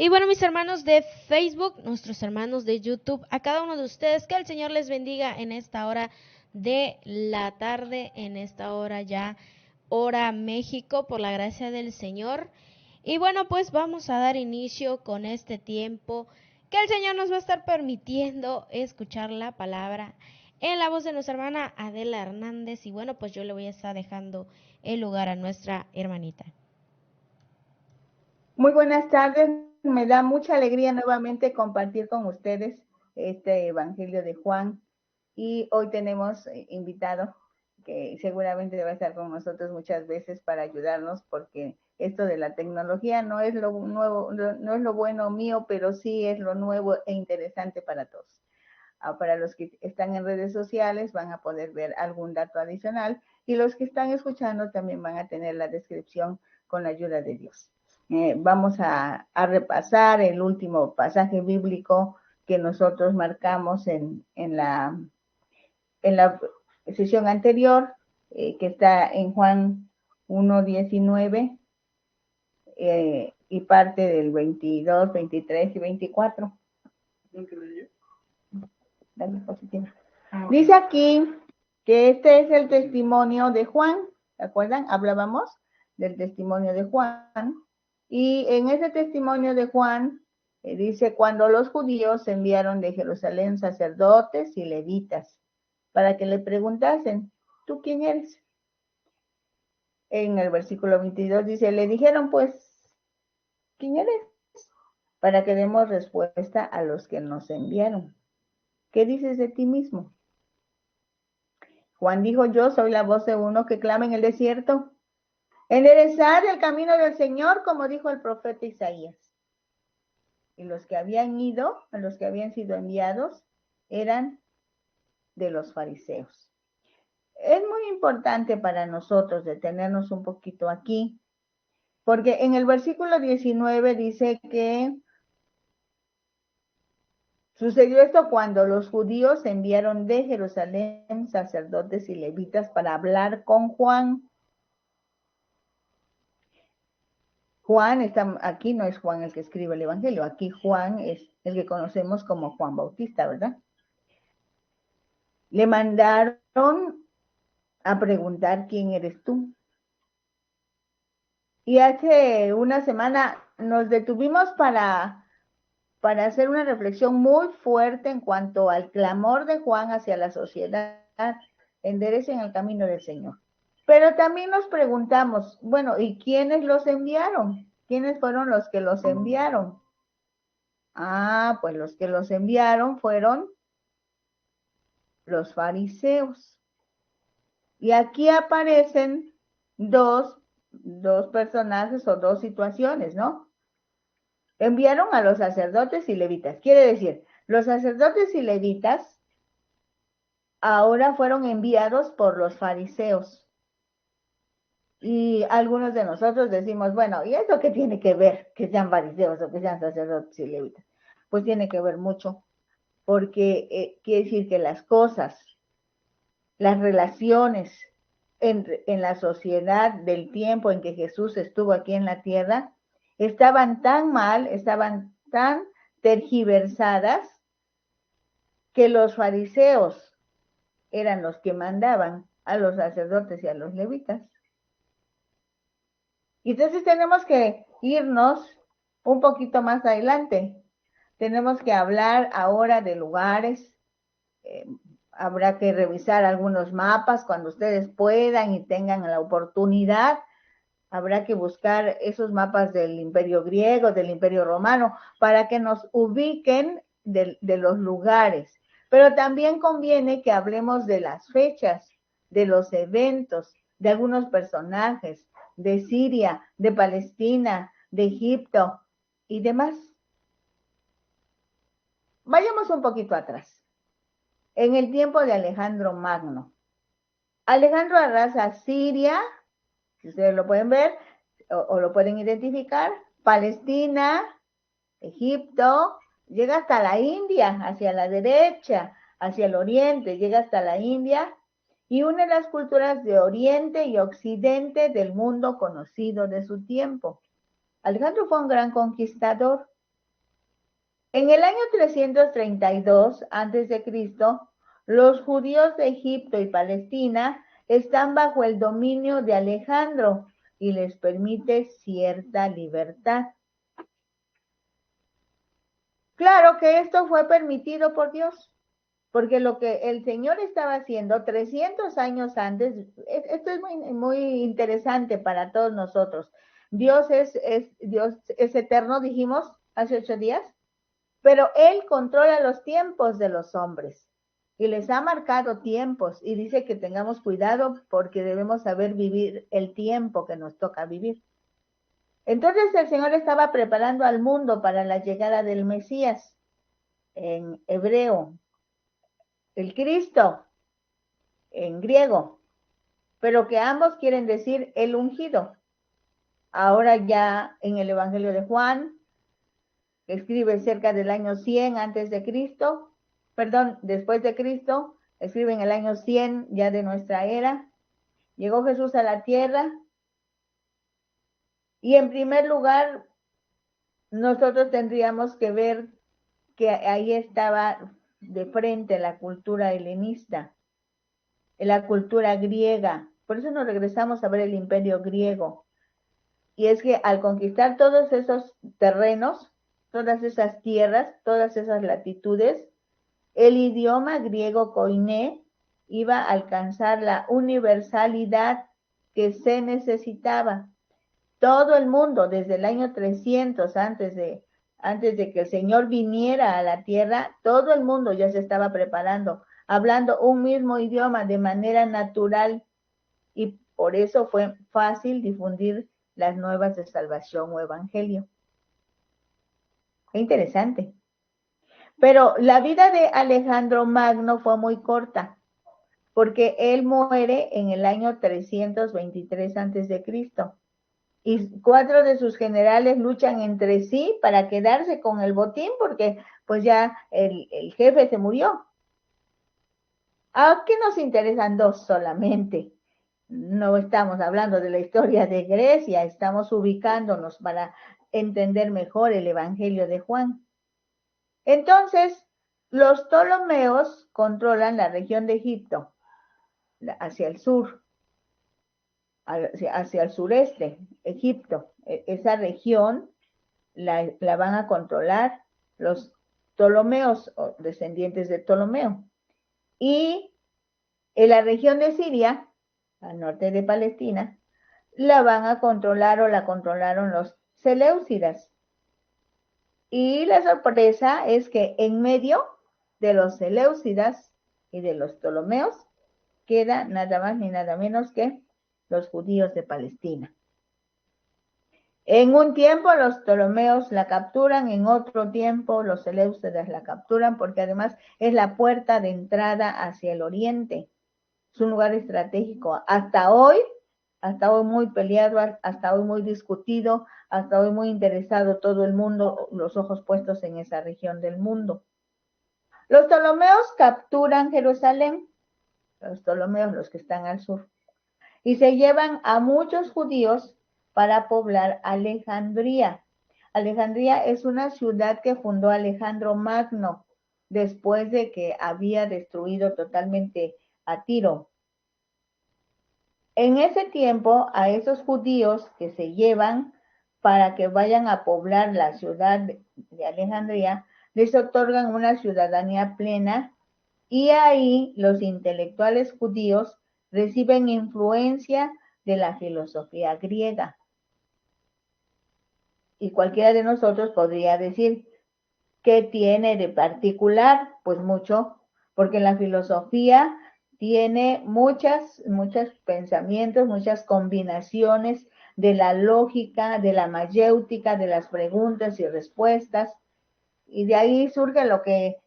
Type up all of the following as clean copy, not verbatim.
Y bueno, mis hermanos de Facebook, nuestros hermanos de YouTube, a cada uno de ustedes, que el Señor les bendiga en esta hora de la tarde, en esta hora ya, hora México, por la gracia del Señor. Y bueno, pues vamos a dar inicio con este tiempo que el Señor nos va a estar permitiendo escuchar la palabra en la voz de nuestra hermana Adela Hernández. Y bueno, pues yo le voy a estar dejando el lugar a nuestra hermanita. Muy buenas tardes, me da mucha alegría nuevamente compartir con ustedes este Evangelio de Juan y hoy tenemos invitado que seguramente va a estar con nosotros muchas veces para ayudarnos porque esto de la tecnología no es lo nuevo, no es lo bueno mío, pero sí es lo nuevo e interesante para todos. Para los que están en redes sociales van a poder ver algún dato adicional y los que están escuchando también van a tener la descripción con la ayuda de Dios. Vamos a repasar el último pasaje bíblico que nosotros marcamos en la sesión anterior, que está en Juan 1:19 y parte del 22, 23 y 24. La diapositiva. Dice aquí que este es el testimonio de Juan, ¿se acuerdan? Hablábamos del testimonio de Juan, y en ese testimonio de Juan dice, cuando los judíos enviaron de Jerusalén sacerdotes y levitas para que le preguntasen, ¿tú quién eres? En el versículo 22 dice, le dijeron pues, ¿quién eres? Para que demos respuesta a los que nos enviaron. ¿Qué dices de ti mismo? Juan dijo, yo soy la voz de uno que clama en el desierto. Enderezad el camino del Señor, como dijo el profeta Isaías. Y los que habían ido, a los que habían sido enviados, eran de los fariseos. Es muy importante para nosotros detenernos un poquito aquí, porque en el versículo 19 dice que sucedió esto cuando los judíos enviaron de Jerusalén sacerdotes y levitas para hablar con Juan. Juan está aquí, no es Juan el que escribe el Evangelio, aquí Juan es el que conocemos como Juan Bautista, ¿verdad? Le mandaron a preguntar quién eres tú. Y hace una semana nos detuvimos para hacer una reflexión muy fuerte en cuanto al clamor de Juan hacia la sociedad, enderecen el camino del Señor. Pero también nos preguntamos, bueno, ¿y quiénes los enviaron? ¿Quiénes fueron los que los enviaron? Ah, pues los que los enviaron fueron los fariseos. Y aquí aparecen dos personajes o dos situaciones, ¿no? Enviaron a los sacerdotes y levitas. Quiere decir, los sacerdotes y levitas ahora fueron enviados por los fariseos. Y algunos de nosotros decimos, bueno, ¿y eso qué tiene que ver que sean fariseos o que sean sacerdotes y levitas? Pues tiene que ver mucho, porque quiere decir que las cosas, las relaciones en la sociedad del tiempo en que Jesús estuvo aquí en la tierra, estaban tan mal, estaban tan tergiversadas, que los fariseos eran los que mandaban a los sacerdotes y a los levitas. Y entonces tenemos que irnos un poquito más adelante. Tenemos que hablar ahora de lugares. Habrá que revisar algunos mapas cuando ustedes puedan y tengan la oportunidad. Habrá que buscar esos mapas del Imperio Griego, del Imperio Romano, para que nos ubiquen de los lugares. Pero también conviene que hablemos de las fechas, de los eventos, de algunos personajes, de Siria, de Palestina, de Egipto y demás. Vayamos un poquito atrás. En el tiempo de Alejandro Magno. Alejandro arrasa Siria, si ustedes lo pueden ver o lo pueden identificar, Palestina, Egipto, llega hasta la India, hacia la derecha, hacia el oriente, llega hasta la India y une las culturas de Oriente y Occidente del mundo conocido de su tiempo. Alejandro fue un gran conquistador En el año 332 a.C., los judíos de Egipto y Palestina están bajo el dominio de Alejandro y les permite cierta libertad. Claro que esto fue permitido por Dios, porque lo que el Señor estaba haciendo 300 años antes, esto es muy interesante para todos nosotros. Dios Dios es eterno, dijimos hace 8 días, pero Él controla los tiempos de los hombres y les ha marcado tiempos y dice que tengamos cuidado porque debemos saber vivir el tiempo que nos toca vivir. Entonces el Señor estaba preparando al mundo para la llegada del Mesías, en hebreo, el Cristo, en griego, pero que ambos quieren decir el ungido. Ahora ya en el Evangelio de Juan, que escribe cerca del año 100 antes de Cristo, perdón, después de Cristo, escribe en el año 100 ya de nuestra era, llegó Jesús a la tierra y en primer lugar nosotros tendríamos que ver que ahí estaba de frente la cultura helenista, la cultura griega. Por eso nos regresamos a ver el imperio griego. Y es que al conquistar todos esos terrenos, todas esas tierras, todas esas latitudes, el idioma griego koiné iba a alcanzar la universalidad que se necesitaba. Todo el mundo, desde el año 300 antes de que el Señor viniera a la tierra, todo el mundo ya se estaba preparando, hablando un mismo idioma de manera natural, y por eso fue fácil difundir las nuevas de salvación o evangelio. Qué interesante. Pero la vida de Alejandro Magno fue muy corta, porque él muere en el año 323 a.C. Y 4 de sus generales luchan entre sí para quedarse con el botín, porque pues ya el jefe se murió. ¿A qué nos interesan 2 solamente? No estamos hablando de la historia de Grecia, estamos ubicándonos para entender mejor el Evangelio de Juan. Entonces, los Ptolomeos controlan la región de Egipto, hacia el sur, hacia el sureste, Egipto. Esa región la van a controlar los Ptolomeos, o descendientes de Ptolomeo. Y en la región de Siria, al norte de Palestina, la van a controlar o la controlaron los Seleucidas. Y la sorpresa es que en medio de los Seleucidas y de los Ptolomeos queda nada más ni nada menos que los judíos de Palestina. En un tiempo los Ptolomeos la capturan, en otro tiempo los Seleucidas la capturan, porque además es la puerta de entrada hacia el oriente. Es un lugar estratégico. Hasta hoy muy peleado, hasta hoy muy discutido, hasta hoy muy interesado todo el mundo, los ojos puestos en esa región del mundo. Los Ptolomeos capturan Jerusalén, los Ptolomeos, los que están al sur, y se llevan a muchos judíos para poblar Alejandría. Alejandría es una ciudad que fundó Alejandro Magno después de que había destruido totalmente a Tiro. En ese tiempo, a esos judíos que se llevan para que vayan a poblar la ciudad de Alejandría, les otorgan una ciudadanía plena, y ahí los intelectuales judíos reciben influencia de la filosofía griega. Y cualquiera de nosotros podría decir, ¿qué tiene de particular? Pues mucho, porque la filosofía tiene muchos pensamientos, muchas combinaciones de la lógica, de la mayéutica, de las preguntas y respuestas, y de ahí surge lo que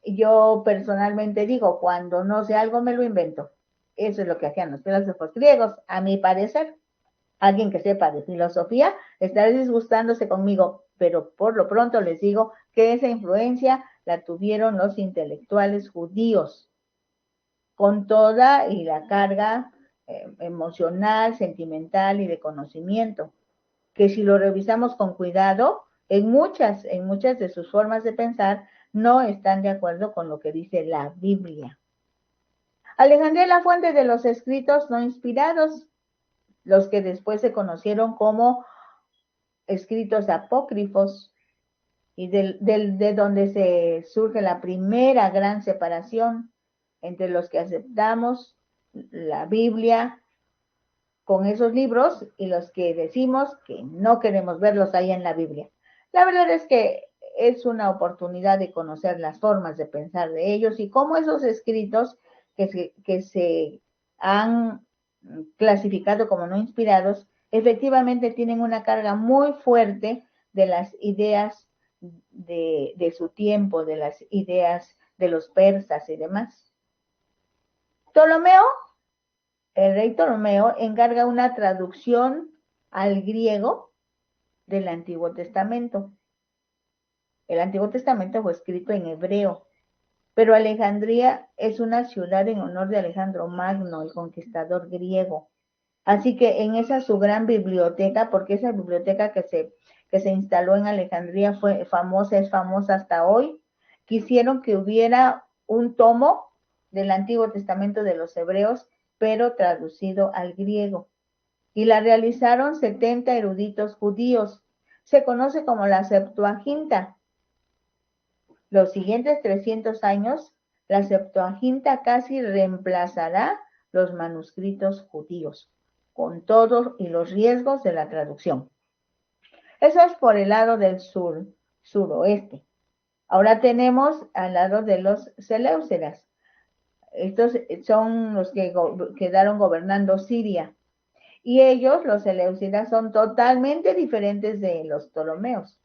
yo personalmente digo: cuando no sé algo me lo invento. Eso es lo que hacían los filósofos griegos, a mi parecer. Alguien que sepa de filosofía estará disgustándose conmigo, pero por lo pronto les digo que esa influencia la tuvieron los intelectuales judíos, con toda y la carga emocional, sentimental y de conocimiento, que si lo revisamos con cuidado, en muchas de sus formas de pensar no están de acuerdo con lo que dice la Biblia. Alejandría es la fuente de los escritos no inspirados, los que después se conocieron como escritos apócrifos, y de donde se surge la primera gran separación entre los que aceptamos la Biblia con esos libros y los que decimos que no queremos verlos ahí en la Biblia. La verdad es que es una oportunidad de conocer las formas de pensar de ellos y cómo esos escritos que se han clasificado como no inspirados, efectivamente tienen una carga muy fuerte de las ideas de su tiempo, de las ideas de los persas y demás. Ptolomeo, el rey Ptolomeo, encarga una traducción al griego del Antiguo Testamento. El Antiguo Testamento fue escrito en hebreo, pero Alejandría es una ciudad en honor de Alejandro Magno, el conquistador griego. Así que en esa su gran biblioteca, porque esa biblioteca que se instaló en Alejandría es famosa hasta hoy, quisieron que hubiera un tomo del Antiguo Testamento de los hebreos, pero traducido al griego. Y la realizaron 70 eruditos judíos. Se conoce como la Septuaginta. Los siguientes 300 años, la Septuaginta casi reemplazará los manuscritos judíos, con todos y los riesgos de la traducción. Eso es por el lado del suroeste. Ahora tenemos al lado de los Seleucidas. Estos son los que quedaron gobernando Siria. Y ellos, los Seleucidas, son totalmente diferentes de los Ptolomeos.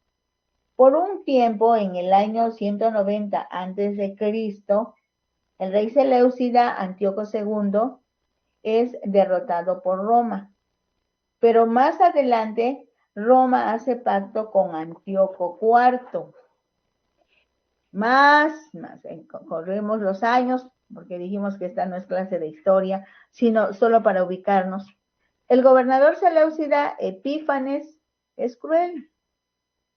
Por un tiempo, en el año 190 a.C., el rey Seleucida, Antíoco II, es derrotado por Roma. Pero más adelante, Roma hace pacto con Antíoco IV. Corremos los años, porque dijimos que esta no es clase de historia, sino solo para ubicarnos. El gobernador Seleucida, Epífanes, es cruel.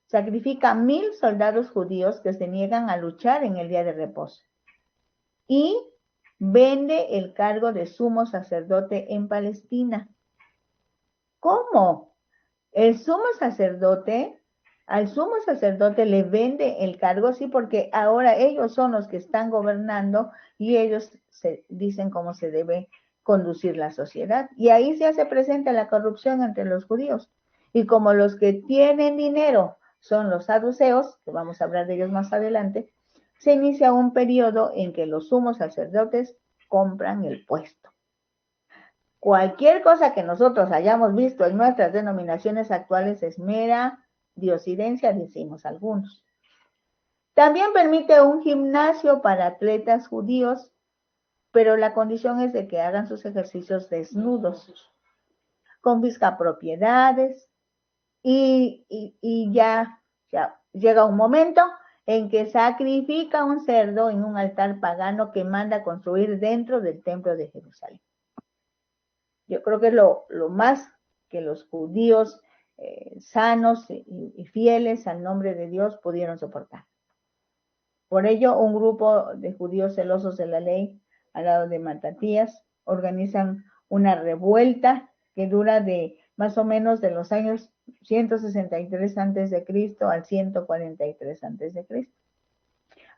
Sacrifica 1,000 soldados judíos que se niegan a luchar en el día de reposo. Y vende el cargo de sumo sacerdote en Palestina. ¿Cómo? Al sumo sacerdote le vende el cargo, sí, porque ahora ellos son los que están gobernando y ellos dicen cómo se debe conducir la sociedad. Y ahí se hace presente la corrupción entre los judíos. Y como los que tienen dinero son los saduceos, que vamos a hablar de ellos más adelante, se inicia un periodo en que los sumos sacerdotes compran el puesto. Cualquier cosa que nosotros hayamos visto en nuestras denominaciones actuales es mera diosidencia, decimos algunos. También permite un gimnasio para atletas judíos, pero la condición es de que hagan sus ejercicios desnudos. Confisca propiedades y ya llega un momento en que sacrifica un cerdo en un altar pagano que manda construir dentro del templo de Jerusalén. Yo creo que es lo más que los judíos sanos y fieles al nombre de Dios pudieron soportar. Por ello, un grupo de judíos celosos de la ley, al lado de Matatías, organizan una revuelta que dura de más o menos de los años 163 a.C. al 143 a.C.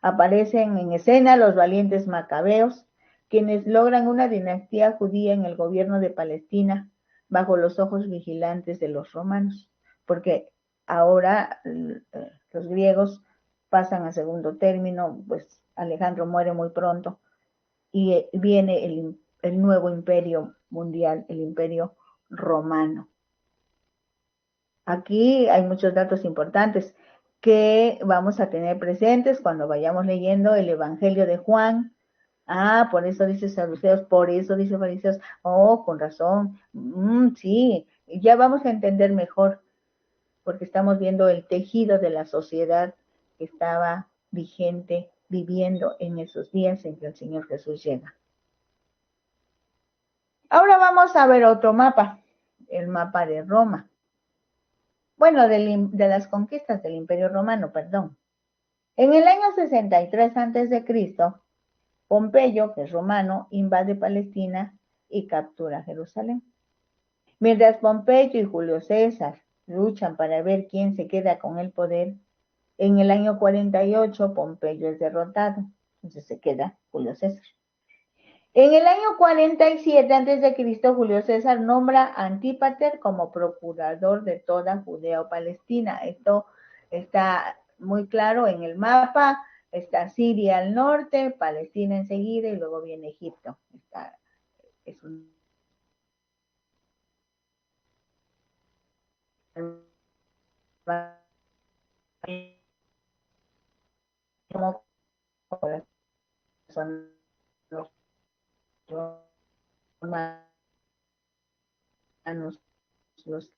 Aparecen en escena los valientes macabeos, quienes logran una dinastía judía en el gobierno de Palestina bajo los ojos vigilantes de los romanos, porque ahora los griegos pasan a segundo término, pues Alejandro muere muy pronto y viene el nuevo imperio mundial, el imperio romano. Aquí hay muchos datos importantes que vamos a tener presentes cuando vayamos leyendo el Evangelio de Juan. Por eso dice saduceos, por eso dice fariseos. Con razón. Sí, ya vamos a entender mejor, porque estamos viendo el tejido de la sociedad que estaba vigente, viviendo en esos días en que el Señor Jesús llega. Ahora vamos a ver otro mapa, el mapa de Roma. bueno, de las conquistas del Imperio Romano, perdón. En el año 63 a.C., Pompeyo, que es romano, invade Palestina y captura Jerusalén. Mientras Pompeyo y Julio César luchan para ver quién se queda con el poder, en el año 48 Pompeyo es derrotado, entonces se queda Julio César. En el año 47 a.C., Julio César nombra a Antípater como procurador de toda Judea o Palestina. Esto está muy claro en el mapa. Está Siria al norte, Palestina enseguida y luego viene Egipto. Es un como son los romanos, los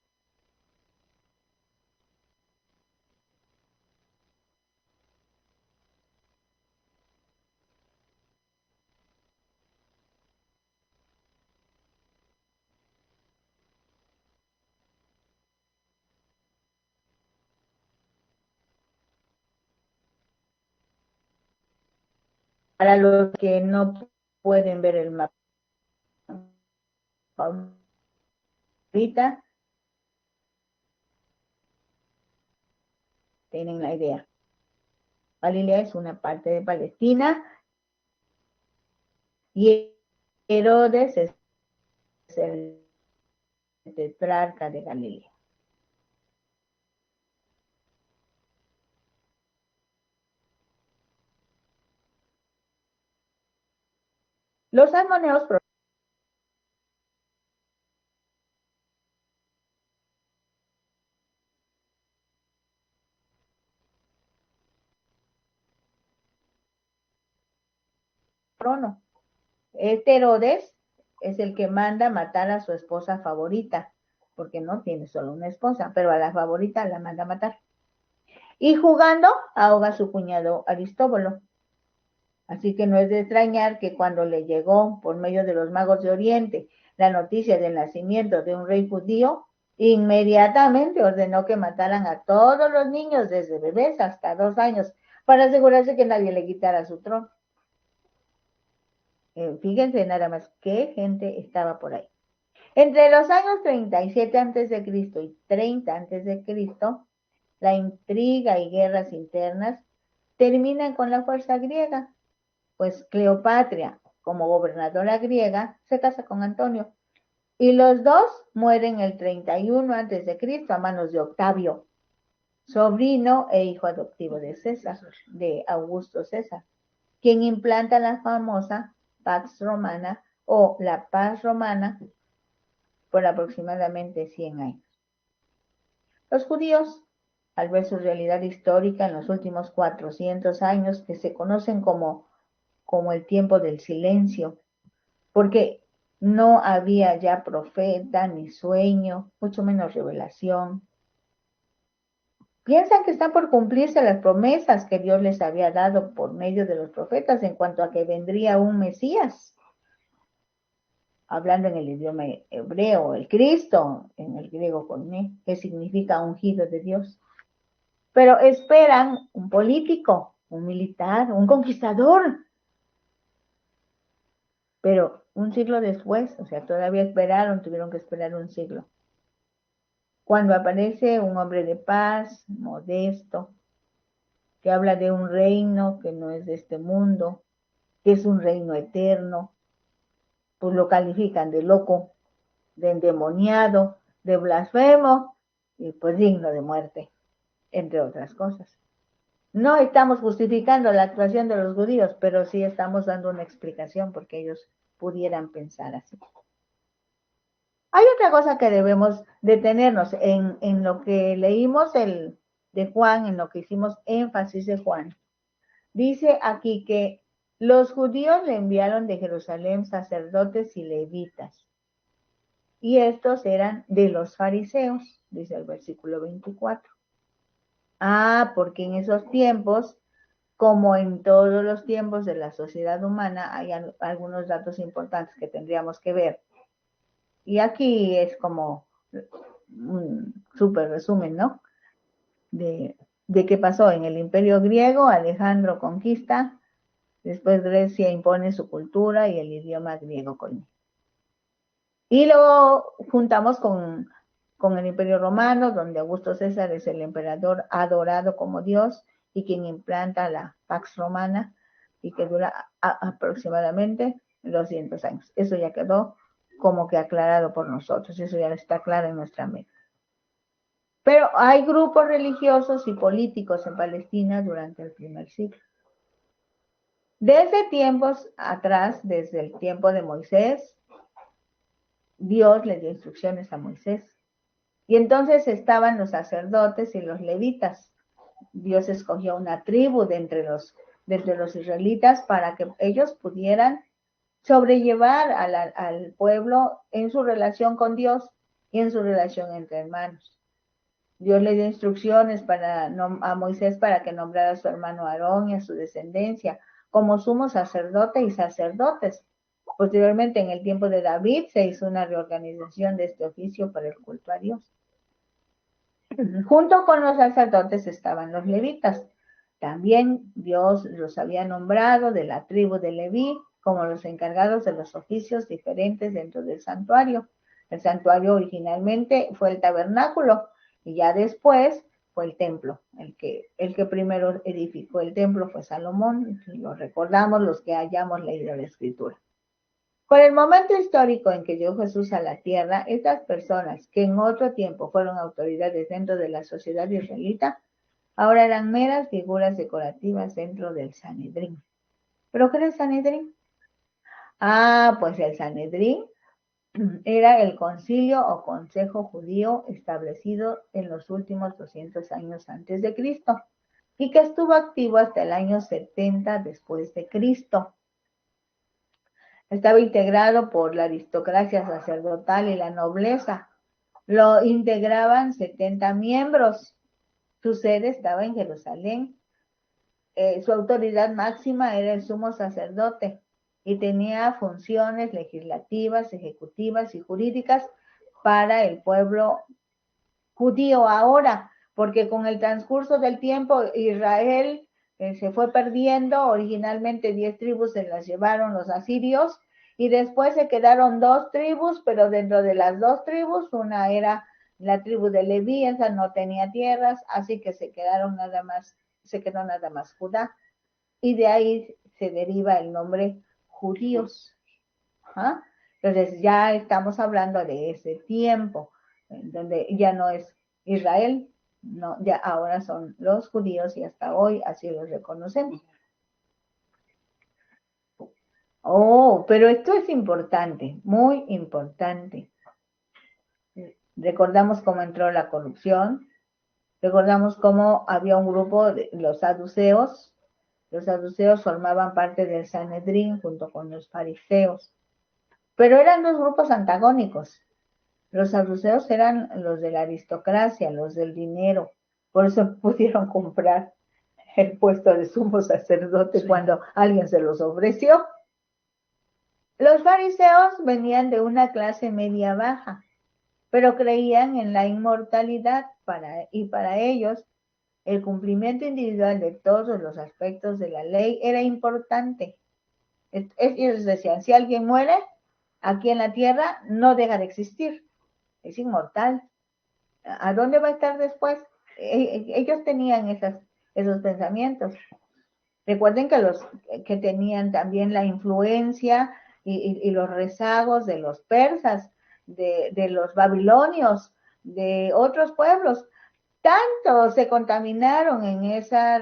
para los que no pueden ver el mapa ahorita, tienen la idea. Galilea es una parte de Palestina y Herodes es el tetrarca de Galilea. Los ammoneos crono. Este Herodes es el que manda matar a su esposa favorita, porque no tiene solo una esposa, pero a la favorita la manda a matar. Y jugando ahoga a su cuñado Aristóbulo. Así que no es de extrañar que cuando le llegó por medio de los magos de Oriente la noticia del nacimiento de un rey judío, inmediatamente ordenó que mataran a todos los niños desde bebés hasta 2 años para asegurarse que nadie le quitara su trono. Fíjense nada más qué gente estaba por ahí. Entre los años 37 a.C. y 30 a.C., la intriga y guerras internas terminan con la fuerza griega, pues Cleopatra, como gobernadora griega, se casa con Antonio. Y los dos mueren el 31 a.C. a manos de Octavio, sobrino e hijo adoptivo de César, de Augusto César, quien implanta la famosa Pax Romana o la paz romana por aproximadamente 100 años. Los judíos, al ver su realidad histórica en los últimos 400 años, que se conocen como el tiempo del silencio, porque no había ya profeta ni sueño, mucho menos revelación. Piensan que están por cumplirse las promesas que Dios les había dado por medio de los profetas en cuanto a que vendría un Mesías, hablando en el idioma hebreo, el Cristo, en el griego koiné, que significa ungido de Dios. Pero esperan un político, un militar, un conquistador. Pero un siglo después, o sea, todavía esperaron, tuvieron que esperar un siglo. Cuando aparece un hombre de paz, modesto, que habla de un reino que no es de este mundo, que es un reino eterno, pues lo califican de loco, de endemoniado, de blasfemo y pues digno de muerte, entre otras cosas. No estamos justificando la actuación de los judíos, pero sí estamos dando una explicación porque ellos pudieran pensar así. Hay otra cosa que debemos detenernos en lo que leímos de Juan, en lo que hicimos énfasis de Juan. Dice aquí que los judíos le enviaron de Jerusalén sacerdotes y levitas. Y estos eran de los fariseos, dice el versículo 24. Porque en esos tiempos, como en todos los tiempos de la sociedad humana, hay algunos datos importantes que tendríamos que ver. Y aquí es como un súper resumen, ¿no? De qué pasó en el Imperio griego. Alejandro conquista, después Grecia impone su cultura y el idioma griego con. Y luego juntamos con el Imperio Romano, donde Augusto César es el emperador adorado como Dios y quien implanta la Pax Romana y que dura aproximadamente 200 años. Eso ya quedó como que aclarado por nosotros, eso ya está claro en nuestra mente. Pero hay grupos religiosos y políticos en Palestina durante el primer siglo. Desde tiempos atrás, desde el tiempo de Moisés, Dios le dio instrucciones a Moisés. Y entonces estaban los sacerdotes y los levitas. Dios escogió una tribu de entre los israelitas para que ellos pudieran sobrellevar al pueblo en su relación con Dios y en su relación entre hermanos. Dios le dio instrucciones a Moisés para que nombrara a su hermano Aarón y a su descendencia como sumo sacerdote y sacerdotes. Posteriormente, en el tiempo de David, se hizo una reorganización de este oficio para el culto a Dios. Junto con los sacerdotes estaban los levitas. También Dios los había nombrado de la tribu de Leví como los encargados de los oficios diferentes dentro del santuario. El santuario originalmente fue el tabernáculo y ya después fue el templo. El que primero edificó el templo fue Salomón, lo recordamos los que hayamos leído la escritura. Con el momento histórico en que llegó Jesús a la tierra, estas personas que en otro tiempo fueron autoridades dentro de la sociedad israelita, ahora eran meras figuras decorativas dentro del Sanedrín. ¿Pero qué era el Sanedrín? Pues el Sanedrín era el concilio o consejo judío establecido en los últimos 200 años antes de Cristo y que estuvo activo hasta el año 70 después de Cristo. Estaba integrado por la aristocracia sacerdotal y la nobleza. Lo integraban 70 miembros. Su sede estaba en Jerusalén. Su autoridad máxima era el sumo sacerdote y tenía funciones legislativas, ejecutivas y jurídicas para el pueblo judío ahora, porque con el transcurso del tiempo Israel se fue perdiendo. Originalmente 10 tribus se las llevaron los asirios y después se quedaron 2 tribus, pero dentro de las 2 tribus, una era la tribu de Leví, esa no tenía tierras, así que se quedó nada más Judá, y de ahí se deriva el nombre judíos. ¿Ah? Entonces ya estamos hablando de ese tiempo, donde ya no es Israel, no, ya ahora son los judíos y hasta hoy así los reconocemos. Pero esto es importante, muy importante. Recordamos cómo entró la corrupción, recordamos cómo había un grupo de los saduceos. Los saduceos formaban parte del Sanedrín junto con los fariseos, pero eran dos grupos antagónicos. Los saduceos eran los de la aristocracia, los del dinero, por eso pudieron comprar el puesto de sumo sacerdote cuando alguien se los ofreció. Los fariseos venían de una clase media baja, pero creían en la inmortalidad y para ellos el cumplimiento individual de todos los aspectos de la ley era importante. Ellos decían, si alguien muere aquí en la tierra, no deja de existir, es inmortal. ¿A dónde va a estar después? Ellos tenían esos pensamientos. Recuerden que tenían también la influencia y los rezagos de los persas, de los babilonios, de otros pueblos. Tanto se contaminaron en esa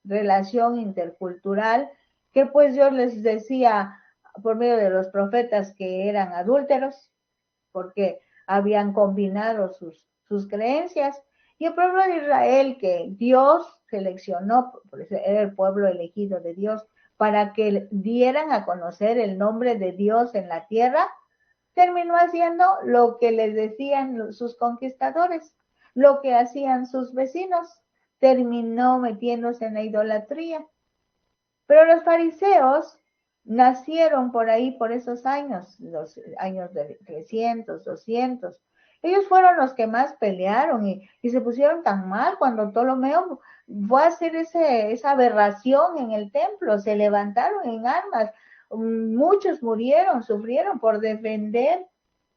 relación intercultural que pues Dios les decía por medio de los profetas que eran adúlteros, porque habían combinado sus creencias. Y el pueblo de Israel, que Dios seleccionó, por eso era el pueblo elegido de Dios, para que dieran a conocer el nombre de Dios en la tierra, terminó haciendo lo que les decían sus conquistadores, lo que hacían sus vecinos, terminó metiéndose en la idolatría. Pero los fariseos nacieron por ahí, por esos años, los años de 300, 200, Ellos fueron los que más pelearon y se pusieron tan mal cuando Ptolomeo fue a hacer esa aberración en el templo, se levantaron en armas, muchos murieron, sufrieron por defender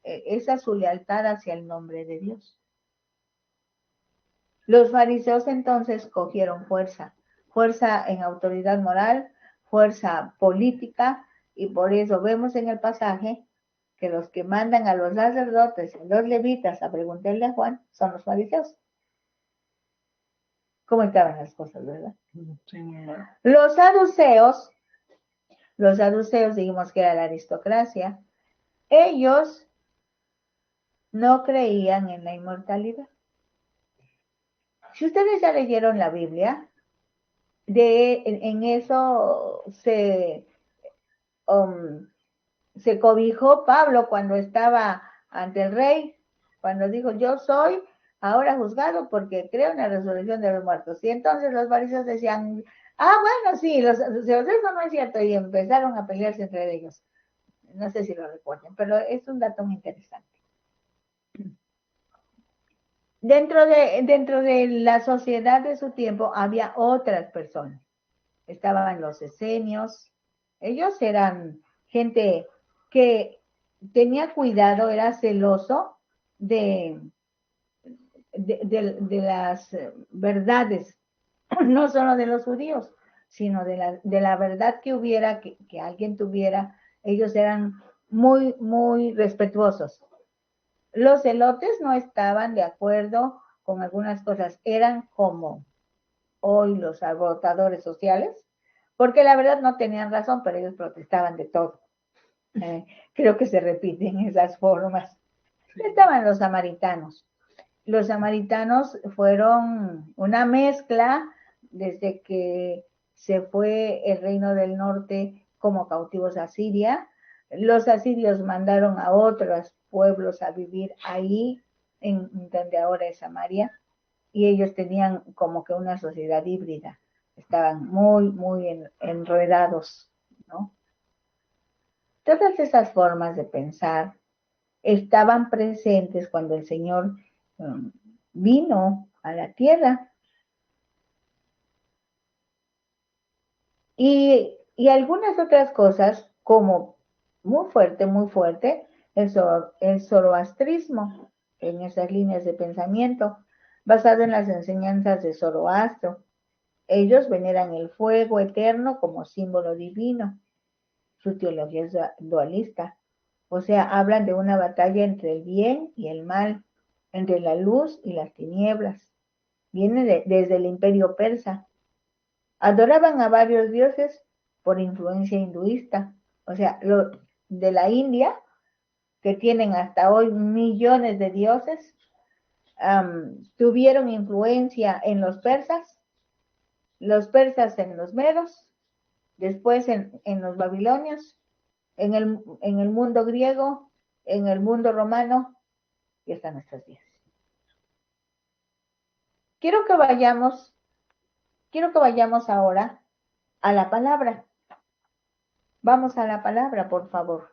esa su lealtad hacia el nombre de Dios. Los fariseos entonces cogieron fuerza en autoridad moral, fuerza política, y por eso vemos en el pasaje que los que mandan a los sacerdotes y los levitas a preguntarle a Juan son los fariseos. ¿Cómo estaban las cosas, verdad? Sí. Los saduceos dijimos que era la aristocracia, ellos no creían en la inmortalidad. Si ustedes ya leyeron la Biblia, en eso se cobijó Pablo cuando estaba ante el rey, cuando dijo, yo soy ahora juzgado porque creo en la resurrección de los muertos. Y entonces los fariseos decían, bueno, sí, eso no es cierto, y empezaron a pelearse entre ellos. No sé si lo recuerden, pero es un dato muy interesante. Dentro de la sociedad de su tiempo había otras personas. Estaban los esenios. Ellos eran gente que tenía cuidado, era celoso de las verdades, no solo de los judíos, sino de la verdad que hubiera, que alguien tuviera. Ellos eran muy, muy respetuosos. Los celotes no estaban de acuerdo con algunas cosas, eran como hoy los alborotadores sociales, porque la verdad no tenían razón, pero ellos protestaban de todo. Creo que se repiten esas formas. Estaban los samaritanos. Los samaritanos fueron una mezcla desde que se fue el reino del norte como cautivos a Siria. Los asirios mandaron a otros pueblos a vivir ahí, en donde ahora es Samaria, y ellos tenían como que una sociedad híbrida. Estaban muy, muy enredados, ¿no? Todas esas formas de pensar estaban presentes cuando el Señor vino a la tierra. Y algunas otras cosas, como muy fuerte, el zoroastrismo, en esas líneas de pensamiento, basado en las enseñanzas de Zoroastro. Ellos veneran el fuego eterno como símbolo divino. Su teología es dualista. O sea, hablan de una batalla entre el bien y el mal, entre la luz y las tinieblas. Viene desde el imperio persa. Adoraban a varios dioses por influencia hinduista. O sea, de la India, que tienen hasta hoy millones de dioses, tuvieron influencia en los persas en los medos, después en los babilonios, en el mundo griego, en el mundo romano y hasta nuestros días. Quiero que vayamos ahora a la palabra. Vamos a la palabra, por favor.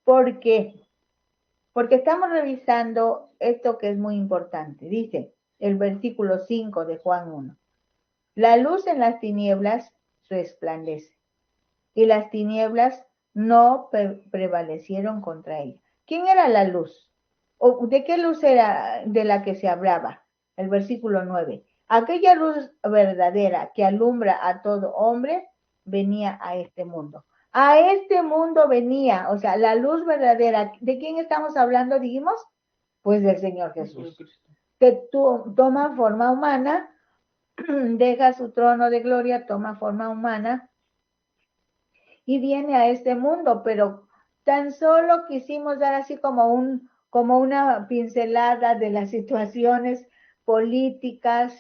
¿Por qué? Porque estamos revisando esto que es muy importante. Dice el versículo 5 de Juan 1. La luz en las tinieblas resplandece, y las tinieblas no prevalecieron contra ella. ¿Quién era la luz? ¿O de qué luz era de la que se hablaba? El versículo 9. Aquella luz verdadera que alumbra a todo hombre venía a este mundo. A este mundo venía, o sea, la luz verdadera. ¿De quién estamos hablando, dijimos? Pues del Señor Jesús, que toma forma humana, deja su trono de gloria, toma forma humana y viene a este mundo, pero tan solo quisimos dar así como una pincelada de las situaciones políticas,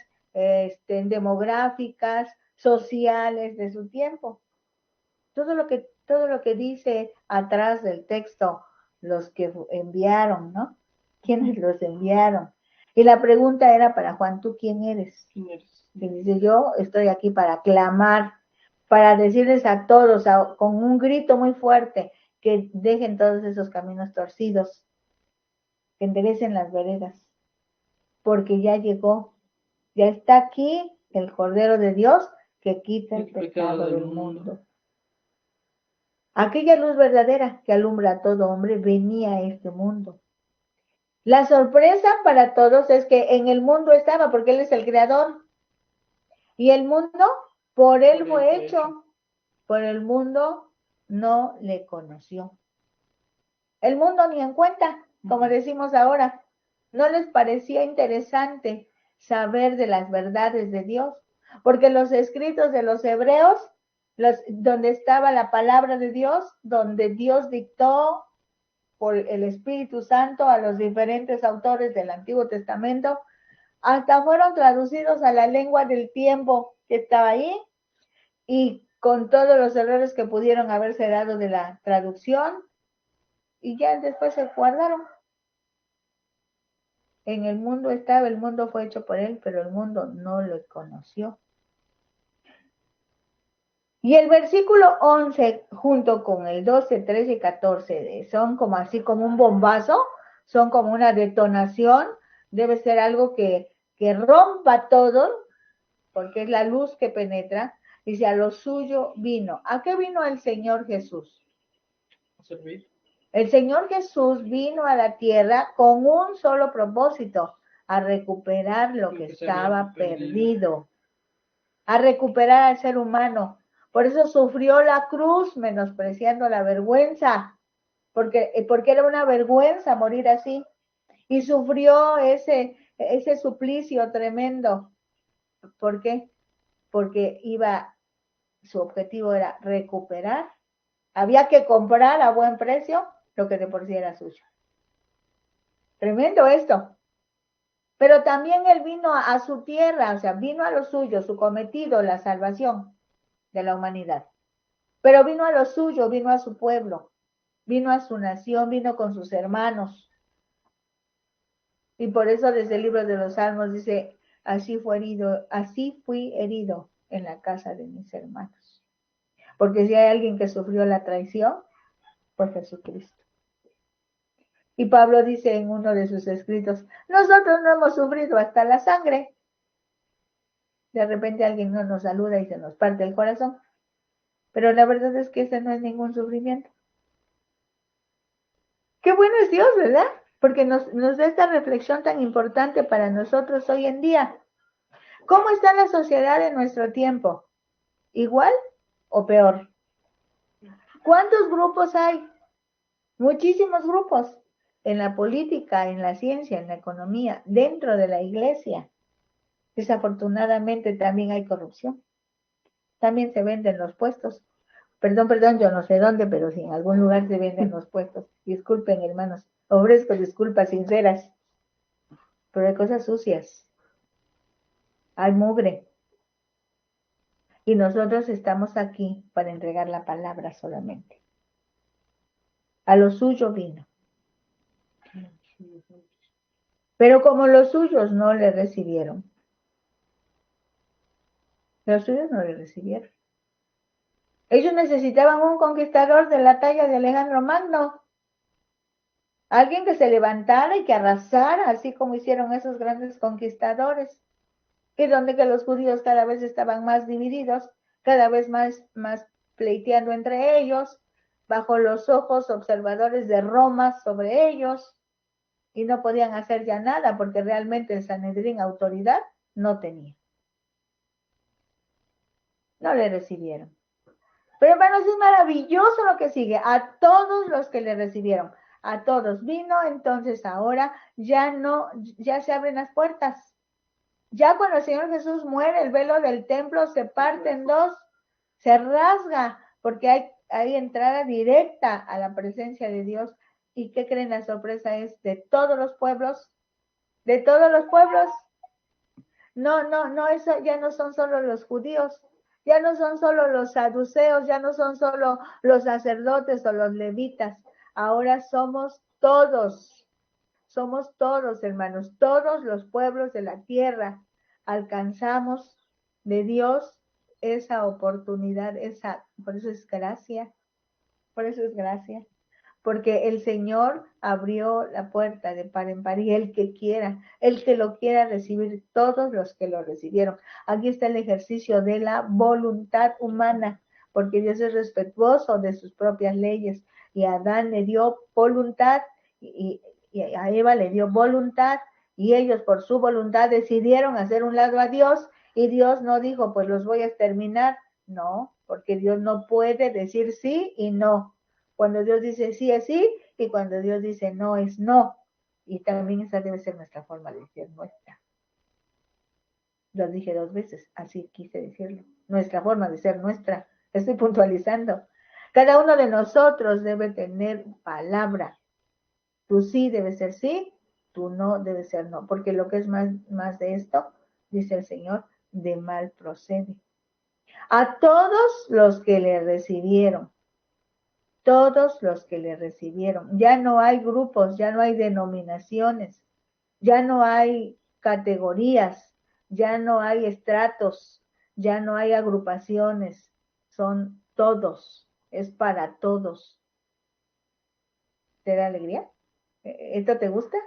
demográficas, sociales de su tiempo. Todo lo que dice atrás del texto, los que enviaron, ¿no? ¿Quiénes los enviaron? Y la pregunta era para Juan, ¿tú quién eres? ¿Quién eres? Y dice, yo estoy aquí para clamar, para decirles a todos con un grito muy fuerte que dejen todos esos caminos torcidos. que enderecen las veredas, porque ya llegó, ya está aquí el Cordero de Dios que quita el pecado del mundo. Aquella luz verdadera que alumbra a todo hombre venía a este mundo. La sorpresa para todos es que en el mundo estaba, porque Él es el creador. Y el mundo por Él fue hecho, por el mundo no le conoció. El mundo ni en cuenta, como decimos ahora, no les parecía interesante saber de las verdades de Dios, porque los escritos de los hebreos, donde estaba la palabra de Dios, donde Dios dictó por el Espíritu Santo a los diferentes autores del Antiguo Testamento, hasta fueron traducidos a la lengua del tiempo que estaba ahí, y con todos los errores que pudieron haberse dado de la traducción, y ya después se guardaron. En el mundo estaba, el mundo fue hecho por Él, pero el mundo no lo conoció. Y el versículo 11, junto con el 12, 13 y 14, son como así como un bombazo, son como una detonación, debe ser algo que rompa todo, porque es la luz que penetra. Dice, a lo suyo vino. ¿A qué vino el Señor Jesús? A servir. El Señor Jesús vino a la tierra con un solo propósito, a recuperar lo que estaba perdido, a recuperar al ser humano. Por eso sufrió la cruz, menospreciando la vergüenza, porque era una vergüenza morir así. Y sufrió ese suplicio tremendo. ¿Por qué? Porque su objetivo era recuperar. Había que comprar a buen precio lo que de por sí era suyo. Tremendo esto. Pero también Él vino a su tierra, o sea, vino a lo suyo, su cometido, la salvación de la humanidad. Pero vino a lo suyo, vino a su pueblo, vino a su nación, vino con sus hermanos. Y por eso desde el libro de los Salmos dice, así fui herido en la casa de mis hermanos. Porque si hay alguien que sufrió la traición, fue Jesucristo. Y Pablo dice en uno de sus escritos, nosotros no hemos sufrido hasta la sangre. De repente alguien no nos saluda y se nos parte el corazón. Pero la verdad es que ese no es ningún sufrimiento. Qué bueno es Dios, ¿verdad? Porque nos da esta reflexión tan importante para nosotros hoy en día. ¿Cómo está la sociedad en nuestro tiempo? ¿Igual o peor? ¿Cuántos grupos hay? Muchísimos grupos. En la política, en la ciencia, en la economía, dentro de la iglesia. Desafortunadamente también hay corrupción. También se venden los puestos. Perdón, yo no sé dónde, pero si en algún lugar se venden los puestos. Disculpen, hermanos. Ofrezco disculpas sinceras. Pero hay cosas sucias. Hay mugre. Y nosotros estamos aquí para entregar la palabra solamente. A lo suyo vino. Pero como los suyos no le recibieron. Los suyos no le recibieron. Ellos necesitaban un conquistador de la talla de Alejandro Magno. Alguien que se levantara y que arrasara, así como hicieron esos grandes conquistadores. Y donde que los judíos cada vez estaban más divididos, cada vez más pleiteando entre ellos, bajo los ojos observadores de Roma sobre ellos, y no podían hacer ya nada porque realmente el Sanedrín autoridad no tenía. No le recibieron. Pero hermanos, es maravilloso lo que sigue. A todos los que le recibieron, a todos vino, entonces ahora ya se abren las puertas. Ya cuando el Señor Jesús muere, el velo del templo se parte en dos, se rasga, porque hay entrada directa a la presencia de Dios. ¿Y qué creen? La sorpresa es de todos los pueblos, de todos los pueblos. No, eso ya no son solo los judíos, ya no son solo los saduceos, ya no son solo los sacerdotes o los levitas. Ahora somos todos, hermanos, todos los pueblos de la tierra. Alcanzamos de Dios esa oportunidad, por eso es gracia, porque el Señor abrió la puerta de par en par y el que quiera, el que lo quiera recibir, todos los que lo recibieron. Aquí está el ejercicio de la voluntad humana, porque Dios es respetuoso de sus propias leyes y a Adán le dio voluntad y a Eva le dio voluntad y ellos por su voluntad decidieron hacer un lado a Dios y Dios no dijo, pues los voy a exterminar. No, porque Dios no puede decir sí y no. Cuando Dios dice sí es sí y cuando Dios dice no es no. Y también esa debe ser nuestra forma de decir nuestra. Lo dije 2 veces, así quise decirlo. Nuestra forma de ser nuestra. Estoy puntualizando. Cada uno de nosotros debe tener palabra. Tu sí debe ser sí, tu no debe ser no. Porque lo que es más de esto, dice el Señor, de mal procede. A todos los que le recibieron, todos los que le recibieron. Ya no hay grupos, ya no hay denominaciones, ya no hay categorías, ya no hay estratos, ya no hay agrupaciones, son todos, es para todos. ¿Te da alegría? ¿Esto te gusta?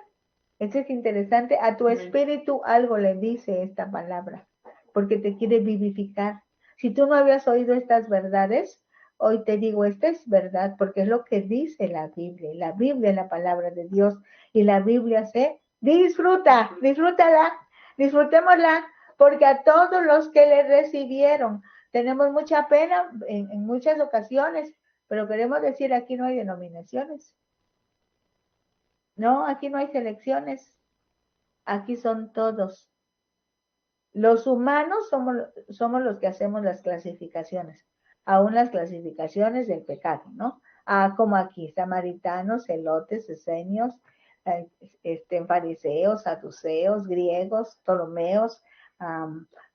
Esto es interesante. A tu espíritu algo le dice esta palabra, porque te quiere vivificar. Si tú no habías oído estas verdades, hoy te digo, esta es verdad, porque es lo que dice la Biblia. La Biblia es la palabra de Dios y la Biblia se disfruta, disfrútala, disfrutémosla, porque a todos los que le recibieron, tenemos mucha pena en muchas ocasiones, pero queremos decir, aquí no hay denominaciones. No, aquí no hay selecciones, aquí son todos. Los humanos somos los que hacemos las clasificaciones, aún las clasificaciones del pecado, ¿no? Como aquí, samaritanos, celotes, esenios, fariseos, saduceos, griegos, ptolomeos,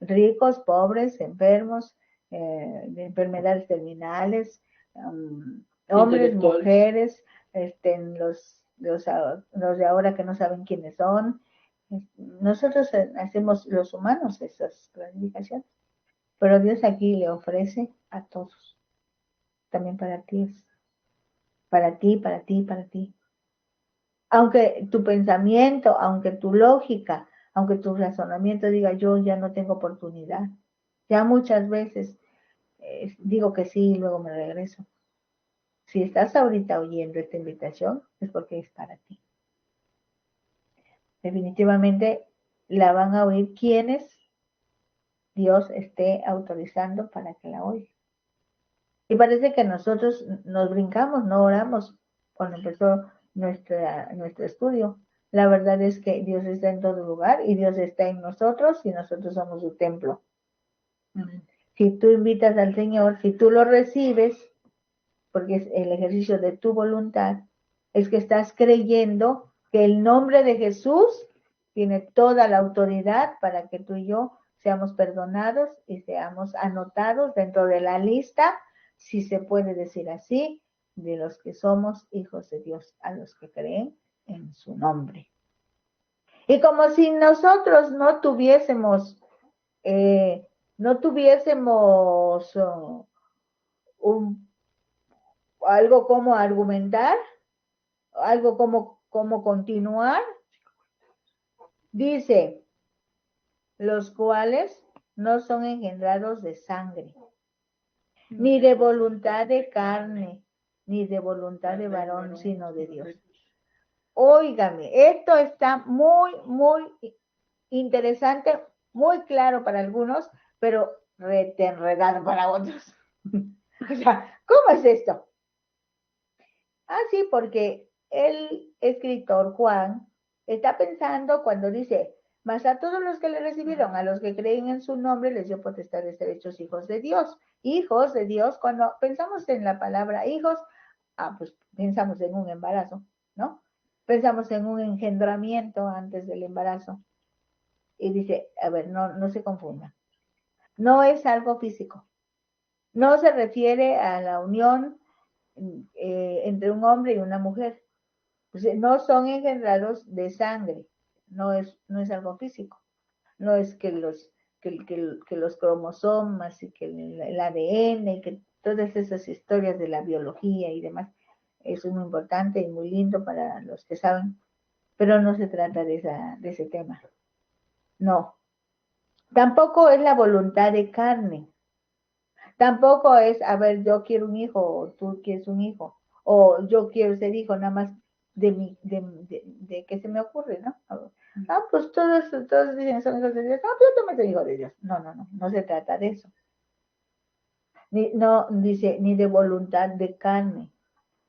ricos, pobres, enfermos, de enfermedades terminales, hombres, mujeres, los de ahora que no saben quiénes son. Nosotros hacemos los humanos esas clasificaciones, pero Dios aquí le ofrece a todos. También para ti es. Para ti, para ti, para ti. Aunque tu pensamiento, aunque tu lógica, aunque tu razonamiento diga yo ya no tengo oportunidad. Ya muchas veces digo que sí y luego me regreso. Si estás ahorita oyendo esta invitación, es porque es para ti. Definitivamente la van a oír quienes Dios esté autorizando para que la oiga. Y parece que nosotros nos brincamos, no oramos cuando empezó nuestro estudio. La verdad es que Dios está en todo lugar y Dios está en nosotros y nosotros somos su templo. Si tú invitas al Señor, si tú lo recibes, porque es el ejercicio de tu voluntad, es que estás creyendo que el nombre de Jesús tiene toda la autoridad para que tú y yo seamos perdonados y seamos anotados dentro de la lista, si se puede decir así, de los que somos hijos de Dios, a los que creen en su nombre. Y como si nosotros no tuviésemos, eh, no tuviésemos algo como argumentar, algo como continuar, dice, los cuales no son engendrados de sangre, ni de voluntad de carne, ni de voluntad de varón, sino de Dios. Óigame, esto está muy, muy interesante, muy claro para algunos, pero enredado para otros. O sea, ¿cómo es esto? Sí, porque el escritor Juan está pensando cuando dice, mas a todos los que le recibieron, a los que creen en su nombre, les dio potestad de ser hechos hijos de Dios. Hijos de Dios, cuando pensamos en la palabra hijos, pues pensamos en un embarazo, ¿no? Pensamos en un engendramiento antes del embarazo. Y dice, a ver, no se confunda. No es algo físico. No se refiere a la unión entre un hombre y una mujer. Pues, no son engendrados de sangre, no es algo físico. No es que los cromosomas y que el ADN y que todas esas historias de la biología y demás eso es muy importante y muy lindo para los que saben, pero no se trata de ese tema. No. Tampoco es la voluntad de carne. Tampoco es, a ver, yo quiero un hijo, o tú quieres un hijo, o yo quiero ser hijo, nada más de que se me ocurre, ¿no? Ah, pues todos dicen son hijos de Dios. No, yo también soy hijo de Dios. No se trata de eso. No dice ni de voluntad de carne,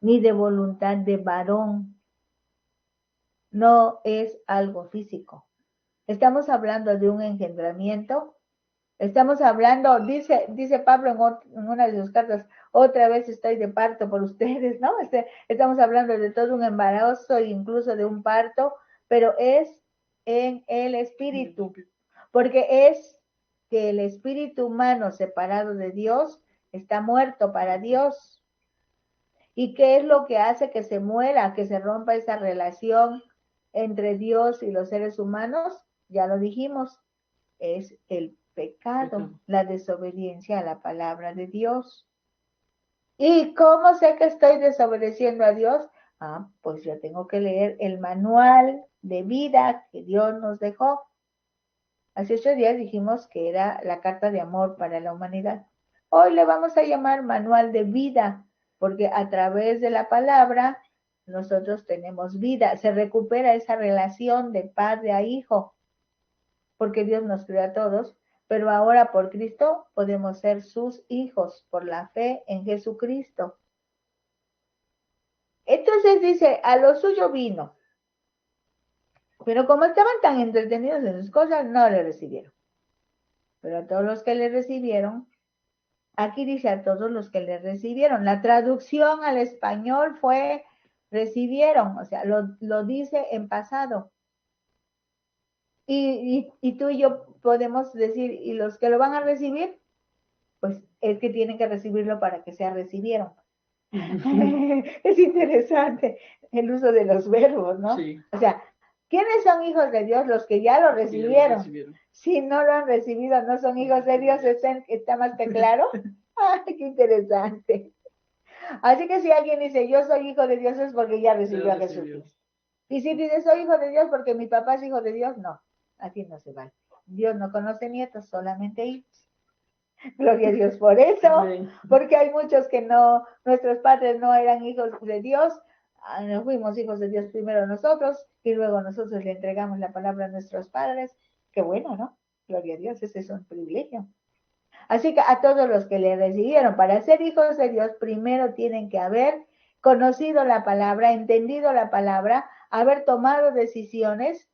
ni de voluntad de varón. No es algo físico. Estamos hablando de un engendramiento. Estamos hablando, dice Pablo en una de sus cartas, otra vez estoy de parto por ustedes, ¿no? Estamos hablando de todo un embarazo e incluso de un parto, pero es en el espíritu, porque es que el espíritu humano separado de Dios está muerto para Dios. ¿Y qué es lo que hace que se muera, que se rompa esa relación entre Dios y los seres humanos? Ya lo dijimos, es el pecado, la desobediencia a la palabra de Dios. ¿Y cómo sé que estoy desobedeciendo a Dios? Ah, pues yo tengo que leer el manual de vida que Dios nos dejó. Hace 8 días dijimos que era la carta de amor para la humanidad. Hoy le vamos a llamar manual de vida, porque a través de la palabra nosotros tenemos vida. Se recupera esa relación de padre a hijo, porque Dios nos creó a todos, pero ahora por Cristo podemos ser sus hijos por la fe en Jesucristo. Entonces dice, a lo suyo vino, pero como estaban tan entretenidos en sus cosas, no le recibieron. Pero a todos los que le recibieron, aquí dice a todos los que le recibieron. La traducción al español fue recibieron, o sea, lo dice en pasado. Y tú y yo podemos decir, ¿y los que lo van a recibir? Pues es que tienen que recibirlo para que sea recibieron. Es interesante el uso de los verbos, ¿no? Sí. O sea, ¿quiénes son hijos de Dios? Los que ya lo recibieron. Si no lo han recibido, no son hijos de Dios. ¿Está más que claro? ¡Ay, qué interesante! Así que si alguien dice, yo soy hijo de Dios, es porque ya recibió a Jesucristo. Y si dice, soy hijo de Dios porque mi papá es hijo de Dios, no, así no se vale. Dios no conoce nietos, solamente hijos. Gloria a Dios por eso, porque hay muchos que no, nuestros padres no eran hijos de Dios, no fuimos hijos de Dios primero nosotros, y luego nosotros le entregamos la palabra a nuestros padres. Qué bueno, ¿no? Gloria a Dios, ese es un privilegio. Así que a todos los que le recibieron, para ser hijos de Dios, primero tienen que haber conocido la palabra, entendido la palabra, haber tomado decisiones,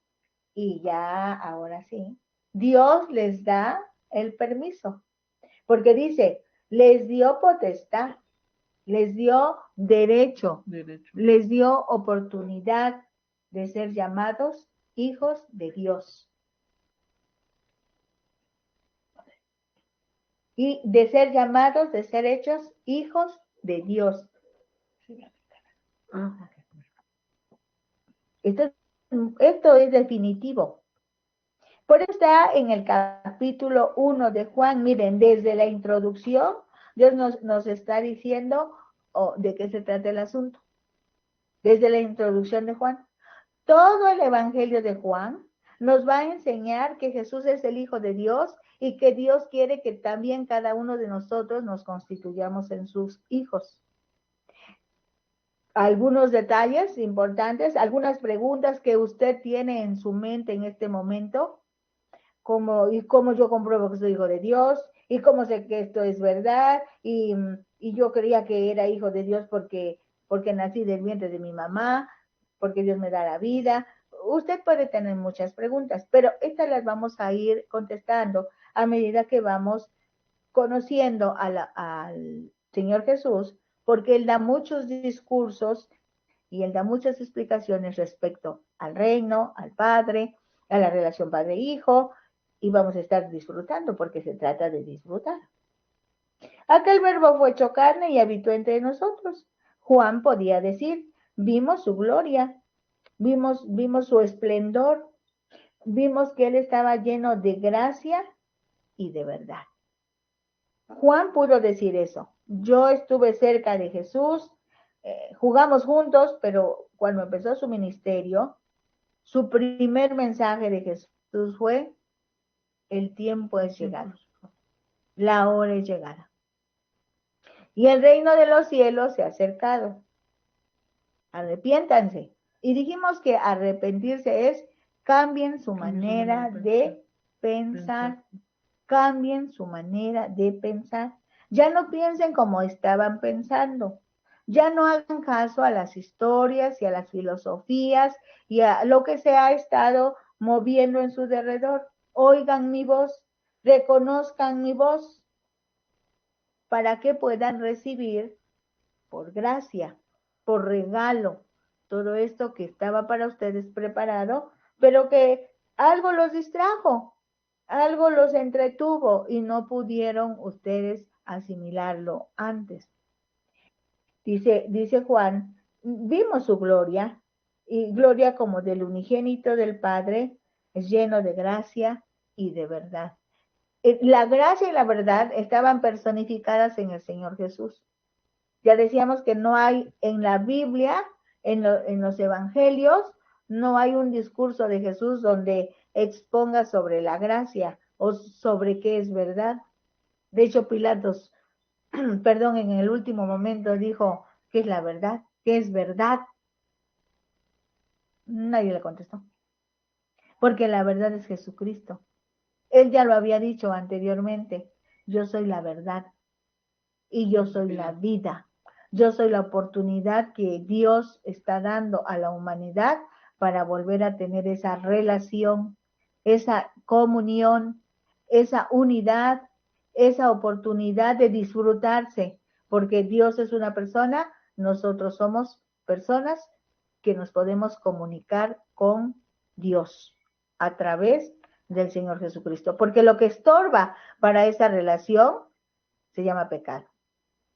y ya, ahora sí, Dios les da el permiso. Porque dice, les dio potestad, les dio derecho, les dio oportunidad de ser llamados hijos de Dios. Y de ser llamados, de ser hechos hijos de Dios. Esto es definitivo. Por eso está en el capítulo 1 de Juan. Miren, desde la introducción, Dios nos está diciendo de qué se trata el asunto. Desde la introducción de Juan. Todo el Evangelio de Juan nos va a enseñar que Jesús es el Hijo de Dios y que Dios quiere que también cada uno de nosotros nos constituyamos en sus hijos. Algunos detalles importantes, algunas preguntas que usted tiene en su mente en este momento, y cómo yo compruebo que soy hijo de Dios, y cómo sé que esto es verdad, y yo creía que era hijo de Dios porque nací del vientre de mi mamá, porque Dios me da la vida. Usted puede tener muchas preguntas, pero estas las vamos a ir contestando a medida que vamos conociendo al Señor Jesús, porque Él da muchos discursos y Él da muchas explicaciones respecto al reino, al Padre, a la relación padre-hijo, y vamos a estar disfrutando porque se trata de disfrutar. Aquel verbo fue hecho carne y habitó entre nosotros. Juan podía decir, vimos su gloria, vimos su esplendor, vimos que Él estaba lleno de gracia y de verdad. Juan pudo decir eso. Yo estuve cerca de Jesús, jugamos juntos, pero cuando empezó su ministerio, su primer mensaje de Jesús fue: el tiempo es llegado, la hora es llegada, y el reino de los cielos se ha acercado. Arrepiéntanse. Y dijimos que arrepentirse es cambien su manera de pensar, cambien su manera de pensar. Ya no piensen como estaban pensando. Ya no hagan caso a las historias y a las filosofías y a lo que se ha estado moviendo en su derredor. Oigan mi voz, reconozcan mi voz, para que puedan recibir por gracia, por regalo, todo esto que estaba para ustedes preparado, pero que algo los distrajo, algo los entretuvo y no pudieron ustedes asimilarlo antes. Dice Juan, vimos su gloria, y gloria como del unigénito del Padre, es lleno de gracia y de verdad. La gracia y la verdad estaban personificadas en el Señor Jesús. Ya decíamos que no hay en la Biblia, en los evangelios, no hay un discurso de Jesús donde exponga sobre la gracia o sobre qué es verdad. De hecho, Pilatos, perdón, en el último momento dijo: ¿qué es la verdad? ¿Qué es verdad? Nadie le contestó, porque la verdad es Jesucristo. Él ya lo había dicho anteriormente: yo soy la verdad y yo soy la vida. Yo soy la oportunidad que Dios está dando a la humanidad para volver a tener esa relación, esa comunión, esa unidad, esa oportunidad de disfrutarse, porque Dios es una persona, nosotros somos personas que nos podemos comunicar con Dios a través del Señor Jesucristo, porque lo que estorba para esa relación se llama pecado.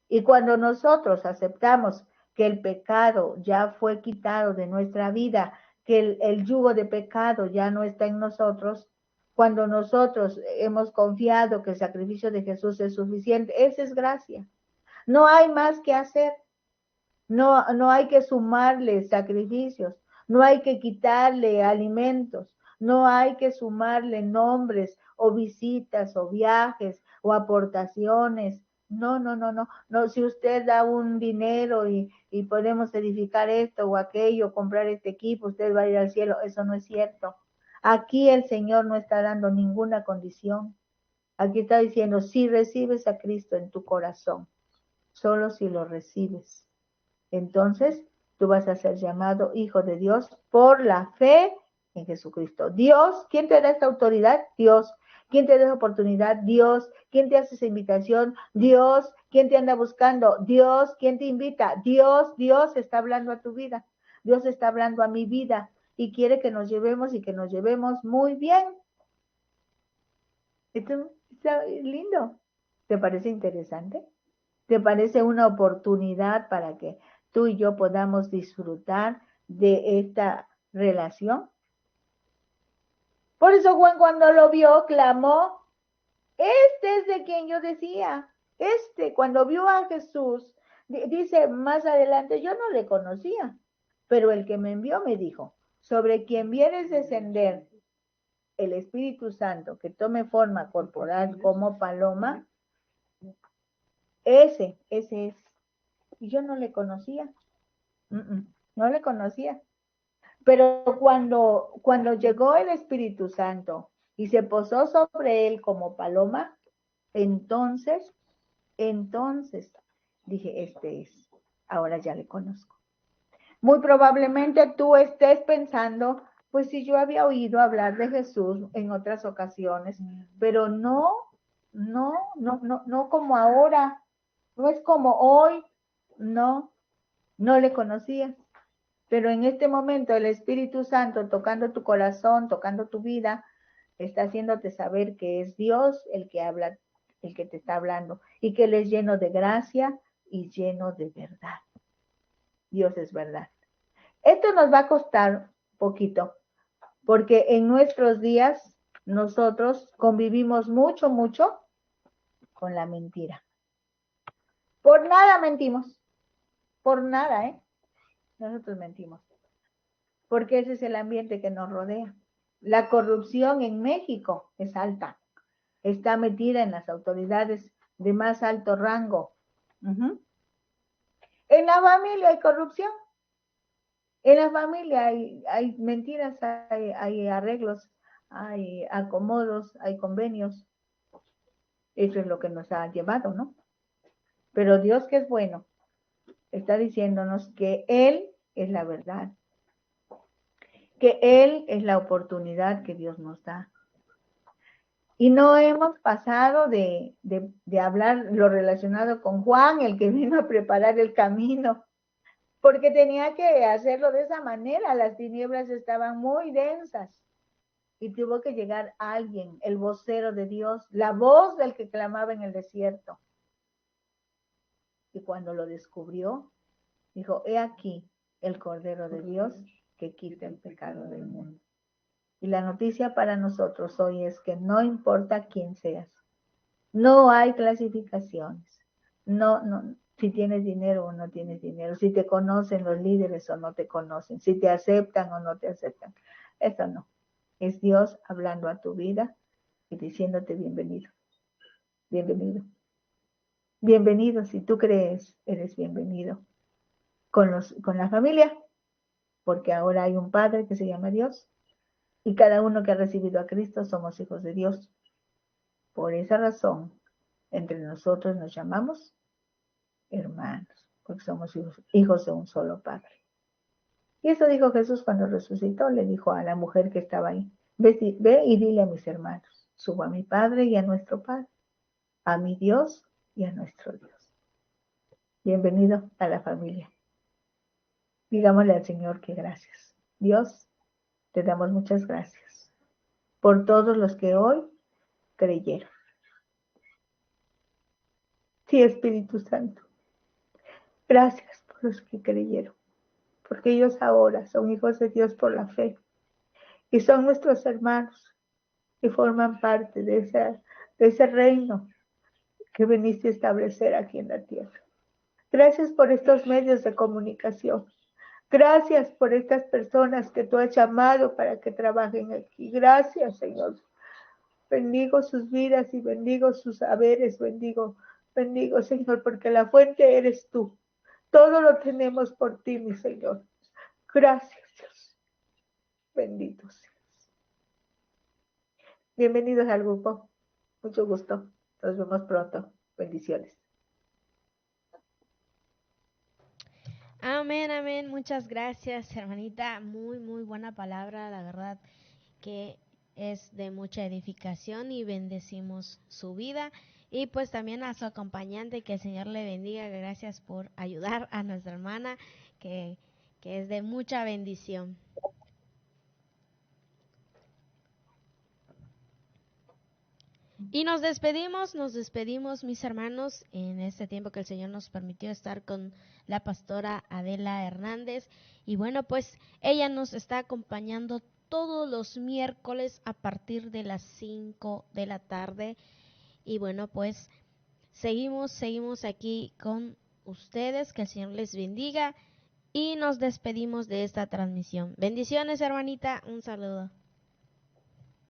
Y cuando nosotros aceptamos que el pecado ya fue quitado de nuestra vida, que el yugo de pecado ya no está en nosotros, cuando nosotros hemos confiado que el sacrificio de Jesús es suficiente, esa es gracia. No hay más que hacer. No hay que sumarle sacrificios, no hay que quitarle alimentos, no hay que sumarle nombres o visitas o viajes o aportaciones. No, si usted da un dinero y podemos edificar esto o aquello, comprar este equipo, usted va a ir al cielo, eso no es cierto. Aquí el Señor no está dando ninguna condición. Aquí está diciendo: si recibes a Cristo en tu corazón, solo si lo recibes, entonces tú vas a ser llamado hijo de Dios por la fe en Jesucristo. Dios, ¿quién te da esta autoridad? Dios. ¿Quién te da esa oportunidad? Dios. ¿Quién te hace esa invitación? Dios. ¿Quién te anda buscando? Dios. ¿Quién te invita? Dios. Dios está hablando a tu vida. Dios está hablando a mi vida y quiere que nos llevemos y que nos llevemos muy bien. Esto está lindo. ¿Te parece interesante? ¿Te parece una oportunidad para que tú y yo podamos disfrutar de esta relación? Por eso Juan, cuando lo vio, clamó: este es de quien yo decía. Cuando vio a Jesús, dice más adelante: yo no le conocía, pero el que me envió me dijo: sobre quien vieres descender el Espíritu Santo, que tome forma corporal como paloma, ese es. Y yo no le conocía. No le conocía. Pero cuando llegó el Espíritu Santo y se posó sobre él como paloma, entonces dije: este es, ahora ya le conozco. Muy probablemente tú estés pensando: pues si yo había oído hablar de Jesús en otras ocasiones, pero no como ahora, no es como hoy, no le conocías. Pero en este momento el Espíritu Santo, tocando tu corazón, tocando tu vida, está haciéndote saber que es Dios el que habla, el que te está hablando, y que Él es lleno de gracia y lleno de verdad. Dios es verdad. Esto nos va a costar poquito, porque en nuestros días nosotros convivimos mucho con la mentira. Por nada mentimos. por nada, ¿eh? Nosotros mentimos, porque ese es el ambiente que nos rodea. La corrupción en México es alta, está metida en las autoridades de más alto rango. En la familia hay corrupción, en la familia hay mentiras, hay arreglos, hay acomodos, hay convenios. Eso es lo que nos ha llevado, ¿no? Pero Dios, que es bueno, está diciéndonos que Él es la verdad, que Él es la oportunidad que Dios nos da. Y no hemos pasado de hablar lo relacionado con Juan, el que vino a preparar el camino, porque tenía que hacerlo de esa manera. Las tinieblas estaban muy densas y tuvo que llegar alguien, el vocero de Dios, la voz del que clamaba en el desierto. Y cuando lo descubrió, dijo: he aquí el Cordero de Dios que quita el pecado del mundo. Y la noticia para nosotros hoy es que no importa quién seas, no hay clasificaciones, no, si tienes dinero o no tienes dinero, si te conocen los líderes o no te conocen, si te aceptan o no te aceptan. Eso no, es Dios hablando a tu vida y diciéndote: bienvenido, bienvenido, bienvenido. Si tú crees, eres bienvenido con la familia, porque ahora hay un Padre que se llama Dios, y cada uno que ha recibido a Cristo somos hijos de Dios. Por esa razón, entre nosotros nos llamamos hermanos, porque somos hijos de un solo Padre. Y eso dijo Jesús cuando resucitó. Le dijo a la mujer que estaba ahí: ve y dile a mis hermanos, subo a mi Padre y a nuestro Padre, a mi Dios y a nuestro Dios. Bienvenido a la familia. Digámosle al Señor que gracias. Dios, te damos muchas gracias por todos los que hoy creyeron. Sí, Espíritu Santo, gracias por los que creyeron, porque ellos ahora son hijos de Dios por la fe y son nuestros hermanos y forman parte de ese reino que viniste a establecer aquí en la tierra. Gracias por estos medios de comunicación. Gracias por estas personas que tú has llamado para que trabajen aquí. Gracias, Señor. Bendigo sus vidas y bendigo sus saberes. Bendigo, Señor, porque la fuente eres tú. Todo lo tenemos por ti, mi Señor. Gracias, Dios. Bendito seas. Bienvenidos al grupo. Mucho gusto. Nos vemos pronto. Bendiciones. Amén, amén. Muchas gracias, hermanita. Muy, muy buena palabra. La verdad que es de mucha edificación y bendecimos su vida. Y pues también a su acompañante, que el Señor le bendiga. Gracias por ayudar a nuestra hermana, que es de mucha bendición. Y nos despedimos mis hermanos en este tiempo que el Señor nos permitió estar con la pastora Adela Hernández. Y bueno, pues ella nos está acompañando todos los miércoles a partir de las 5 de la tarde. Y bueno, pues seguimos aquí con ustedes, que el Señor les bendiga y nos despedimos de esta transmisión. Bendiciones, hermanita, un saludo.